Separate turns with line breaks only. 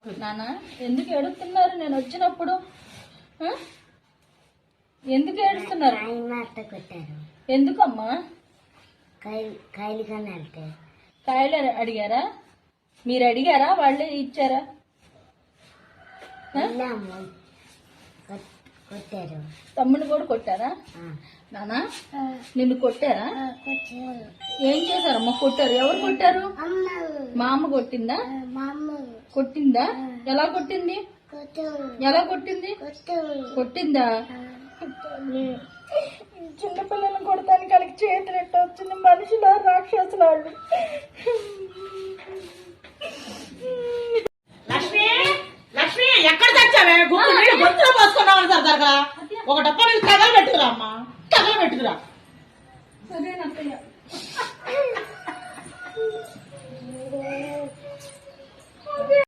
నాన్న ఎందుకు ఏడుస్తున్నారు నేను వచ్చినప్పుడు? ఎందుకు ఏడుస్తున్నారు? ఎందుకమ్మా? కాయలు అడిగారా? మీరు అడిగారా? వాళ్ళే ఇచ్చారా? తమ్ముని కూడా కొట్టారా? నానా నిన్ను కొట్టారా? ఏం చేశారమ్మా? కొట్టారు. ఎవరు కొట్టారు? మా అమ్మ కొట్టిందా? కొట్టిందా? ఎలా కొట్టింది? ఎలా కొట్టింది? కొట్టిందా? చిన్నపిల్లలను కొడతానికి వాళ్ళకి చేతులు ఎట్ట వచ్చింది? మనుషుల రాక్షసులు వాళ్ళు.
లక్ష్మి లక్ష్మి ఎక్కడ తెచ్చావే? గొంతులో పోసుకున్నావు సరదాగా. ఒక డబ్బా నీళ్ళు తగలు పెట్టుకురా అమ్మా, తగలు పెట్టుకురా.
సరేనత్తయ్య.